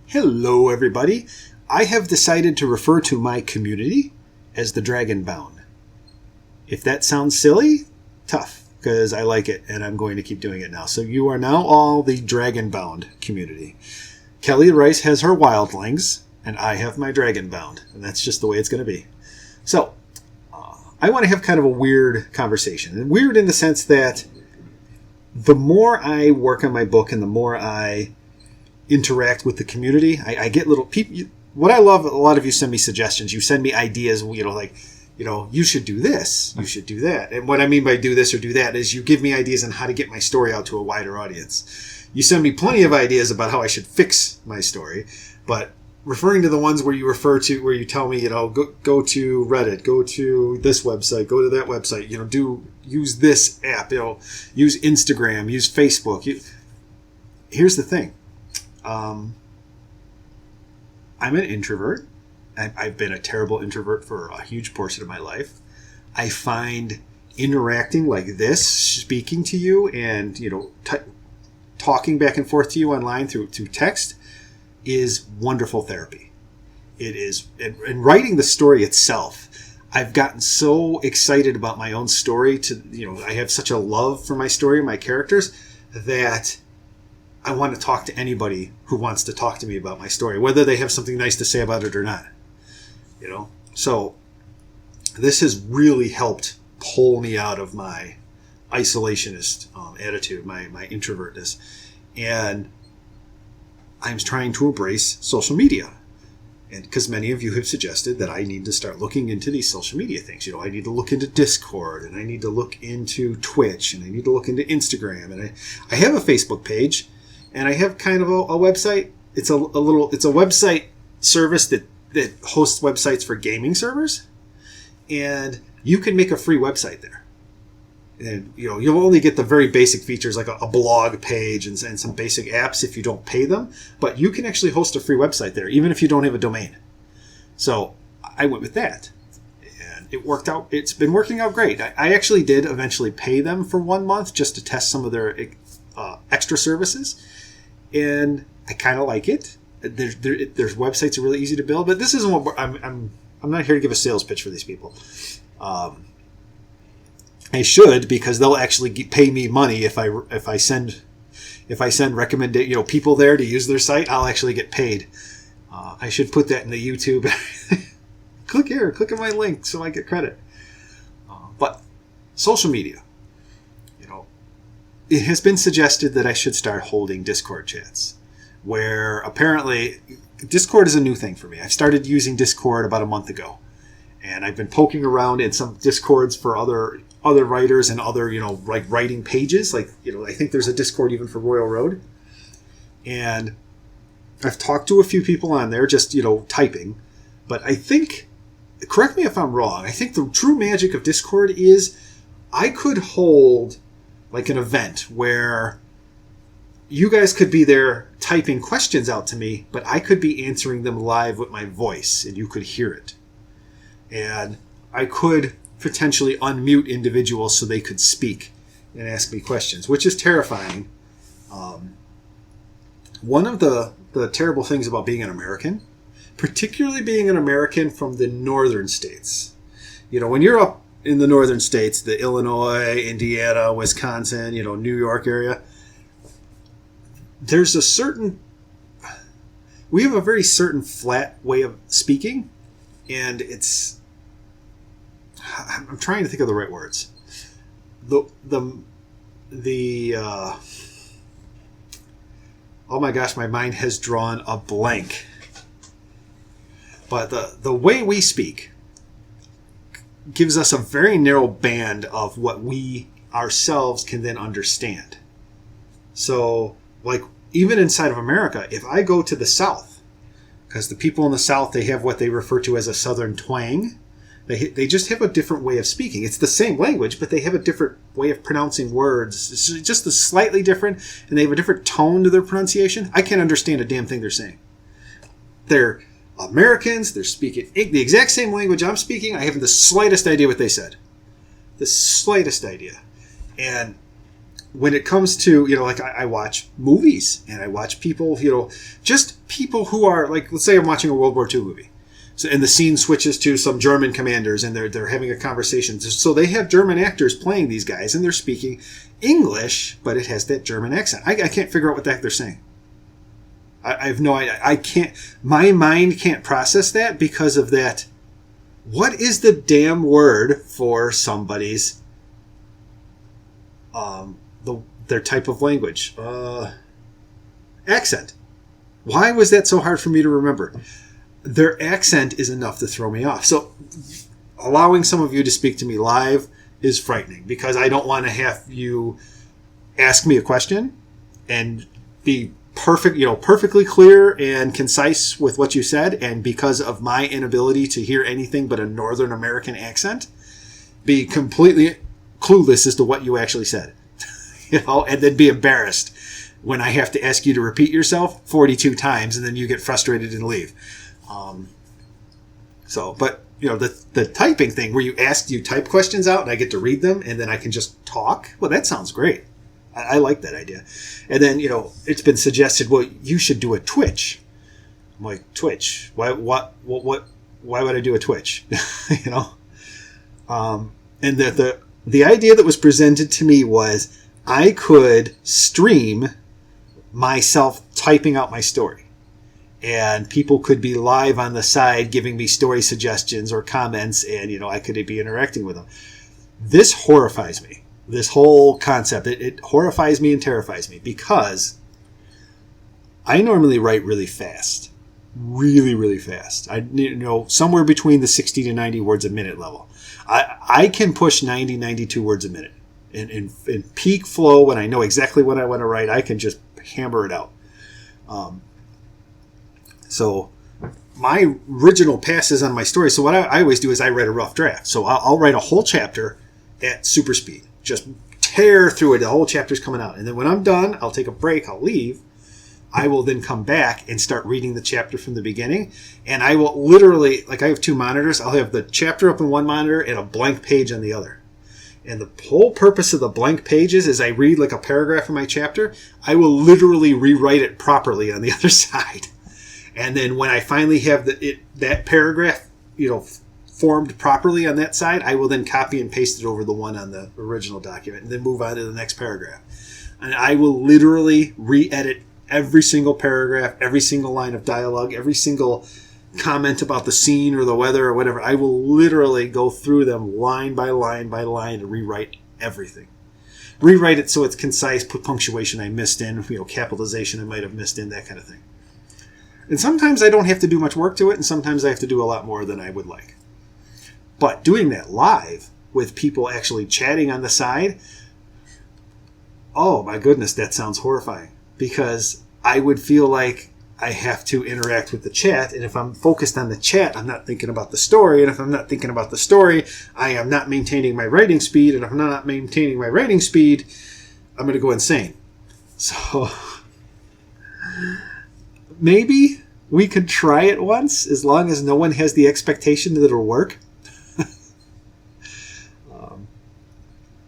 Hello, everybody. I have decided to refer to my community as the Dragonbound. If that sounds silly, tough, because I like it and I'm going to keep doing it now. So you are now all the Dragonbound community. Kelly Rice has her Wildlings, and I have my Dragonbound, and that's just the way it's going to be. So, I want to have kind of a weird conversation. And weird in the sense that the more I work on my book and the more I interact with the community, I get little people. What I love, a lot of you send me suggestions. You send me ideas, you should do this, you should do that. And what I mean by do this or do that is you give me ideas on how to get my story out to a wider audience. You send me plenty of ideas about how I should fix my story, but referring to the ones where you refer to, where you tell me, go to Reddit, go to this website, go to that website, use this app, use Instagram, use Facebook. Here's the thing. I'm an introvert. I've been a terrible introvert for a huge portion of my life. I find interacting like this, speaking to you and, talking back and forth to you online through text is wonderful therapy. It is. And writing the story itself, I've gotten so excited about my own story I have such a love for my story and my characters that I want to talk to anybody who wants to talk to me about my story, whether they have something nice to say about it or not. So this has really helped pull me out of my isolationist attitude, my introvertness. And I'm trying to embrace social media. And because many of you have suggested that I need to start looking into these social media things. I need to look into Discord, and I need to look into Twitch, and I need to look into Instagram. And I have a Facebook page, and I have kind of a website. It's a website service that hosts websites for gaming servers. And you can make a free website there. And, you'll only get the very basic features like a blog page and some basic apps if you don't pay them. But you can actually host a free website there, even if you don't have a domain. So I went with that. And it worked out. It's been working out great. I actually did eventually pay them for 1 month just to test some of their extra services. And I kind of like it. Their websites are really easy to build. But this isn't what I'm not here to give a sales pitch for these people. I should, because they'll actually pay me money if I send recommended people there to use their site. I'll actually get paid. I should put that in the YouTube. Click here, click on my link so I get credit. But social media, it has been suggested that I should start holding Discord chats, where apparently Discord is a new thing for me. I started using Discord about a month ago, and I've been poking around in some Discords for other writers and other, like writing pages. I think there's a Discord even for Royal Road. And I've talked to a few people on there just, typing. But I think, correct me if I'm wrong, I think the true magic of Discord is I could hold like an event where you guys could be there typing questions out to me, but I could be answering them live with my voice and you could hear it. And I could potentially unmute individuals so they could speak and ask me questions, which is terrifying. One of the terrible things about being an American, particularly being an American from the northern states, when you're up in the northern states, the Illinois, Indiana, Wisconsin, New York area, we have a very certain flat way of speaking, and I'm trying to think of the right words. Oh my gosh, my mind has drawn a blank. But the way we speak gives us a very narrow band of what we ourselves can then understand. So, even inside of America, if I go to the South, because the people in the South, they have what they refer to as a Southern twang. They just have a different way of speaking. It's the same language, but they have a different way of pronouncing words. It's just slightly different, and they have a different tone to their pronunciation. I can't understand a damn thing they're saying. They're Americans. They're speaking the exact same language I'm speaking. I haven't the slightest idea what they said. The slightest idea. And when it comes to, like I watch movies and I watch people, just people who are like, let's say I'm watching a World War II movie. So, and the scene switches to some German commanders and they're having a conversation. So they have German actors playing these guys and they're speaking English, but it has that German accent. I can't figure out what the heck they're saying. I have no idea. I can't, my mind can't process that because of that. What is the damn word for somebody's, their type of language? Accent. Why was that so hard for me to remember? Their accent is enough to throw me off. So allowing some of you to speak to me live is frightening because I don't want to have you ask me a question and be perfectly clear and concise with what you said. And because of my inability to hear anything but a Northern American accent, be completely clueless as to what you actually said, and then be embarrassed when I have to ask you to repeat yourself 42 times and then you get frustrated and leave. But the typing thing where you type questions out and I get to read them and then I can just talk. Well, that sounds great. I like that idea. And then, it's been suggested, well, you should do a Twitch. I'm like, Twitch? Why would I do a Twitch? And the idea that was presented to me was I could stream myself typing out my story. And people could be live on the side giving me story suggestions or comments, and, I could be interacting with them. This horrifies me. This whole concept, it horrifies me and terrifies me because I normally write really fast. Really, really fast. Somewhere between the 60 to 90 words a minute level. I can push 90, 92 words a minute. In peak flow, when I know exactly what I want to write, I can just hammer it out. So my original passes on my story. So what I always do is I write a rough draft. So I'll write a whole chapter at super speed. Just tear through it. The whole chapter's coming out. And then when I'm done, I'll take a break. I'll leave. I will then come back and start reading the chapter from the beginning. And I will literally, I have two monitors. I'll have the chapter up on one monitor and a blank page on the other. And the whole purpose of the blank pages is I read a paragraph in my chapter. I will literally rewrite it properly on the other side. And then when I finally have that paragraph, formed properly on that side, I will then copy and paste it over the one on the original document and then move on to the next paragraph. And I will literally re-edit every single paragraph, every single line of dialogue, every single comment about the scene or the weather or whatever. I will literally go through them line by line by line and rewrite everything. Rewrite it so it's concise, put punctuation I missed in, capitalization I might have missed in, that kind of thing. And sometimes I don't have to do much work to it, and sometimes I have to do a lot more than I would like. But doing that live with people actually chatting on the side, oh my goodness, that sounds horrifying. Because I would feel like I have to interact with the chat, and if I'm focused on the chat, I'm not thinking about the story, and if I'm not thinking about the story, I am not maintaining my writing speed, and if I'm not maintaining my writing speed, I'm going to go insane. So maybe we could try it once, as long as no one has the expectation that it'll work.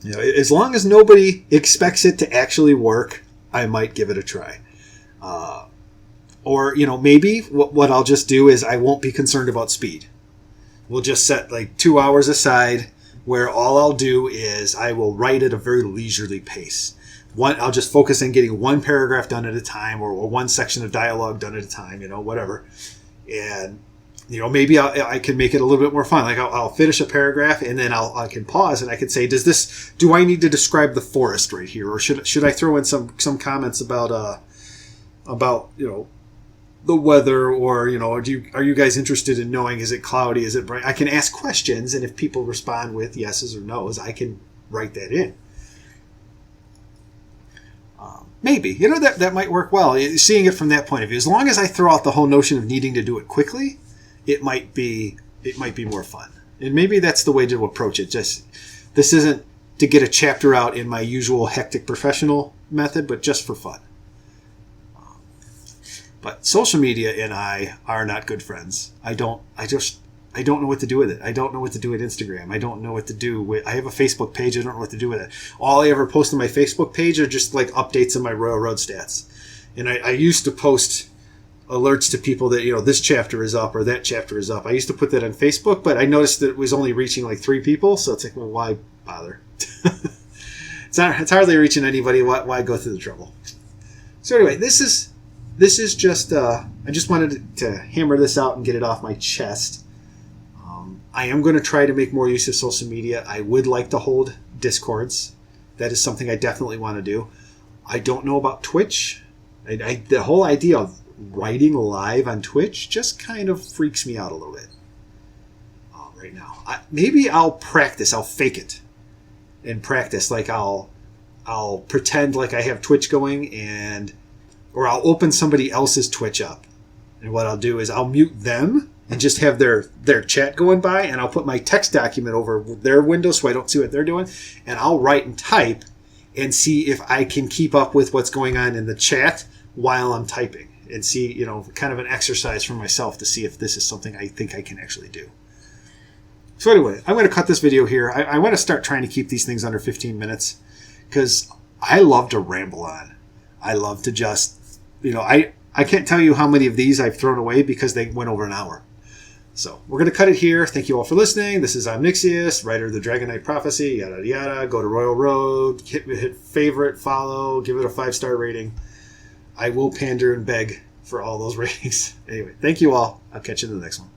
As long as nobody expects it to actually work, I might give it a try. Or maybe what I'll just do is I won't be concerned about speed. We'll just set 2 hours aside where all I'll do is I will write at a very leisurely pace. I'll just focus on getting one paragraph done at a time or one section of dialogue done at a time, whatever. And, maybe I can make it a little bit more fun. I'll finish a paragraph and then I can pause and I can say, do I need to describe the forest right here? Or should I throw in some comments about the weather, or are you guys interested in knowing, is it cloudy, is it bright? I can ask questions, and if people respond with yeses or nos, I can write that in. Maybe that might work well. Seeing it from that point of view, as long as I throw out the whole notion of needing to do it quickly, it might be more fun. And maybe that's the way to approach it. Just this isn't to get a chapter out in my usual hectic professional method, but just for fun. But social media and I are not good friends. I I don't know what to do with it. I don't know what to do with Instagram. I don't know what to do with. I have a Facebook page. I don't know what to do with it. All I ever post on my Facebook page are just like updates of my Royal Road stats. And I used to post alerts to people that, this chapter is up or that chapter is up. I used to put that on Facebook, but I noticed that it was only reaching like 3 people. So it's like, well, why bother? It's hardly reaching anybody. Why go through the trouble? So anyway, this is just. I just wanted to hammer this out and get it off my chest. I am going to try to make more use of social media. I would like to hold Discords. That is something I definitely want to do. I don't know about Twitch. The whole idea of writing live on Twitch just kind of freaks me out a little bit right now. Maybe I'll practice. I'll fake it and practice. Like I'll pretend like I have Twitch going or I'll open somebody else's Twitch up. And what I'll do is I'll mute them and just have their chat going by, and I'll put my text document over their window so I don't see what they're doing, and I'll write and type and see if I can keep up with what's going on in the chat while I'm typing, and see, kind of an exercise for myself to see if this is something I think I can actually do. So anyway, I'm going to cut this video here. I want to start trying to keep these things under 15 minutes because I love to ramble on. I love to just, I can't tell you how many of these I've thrown away because they went over an hour. So we're going to cut it here. Thank you all for listening. This is Omnixius, writer of the Dragon Knight Prophecy, yada, yada. Go to Royal Road, hit favorite, follow, give it a 5-star rating. I will pander and beg for all those ratings. Anyway, thank you all. I'll catch you in the next one.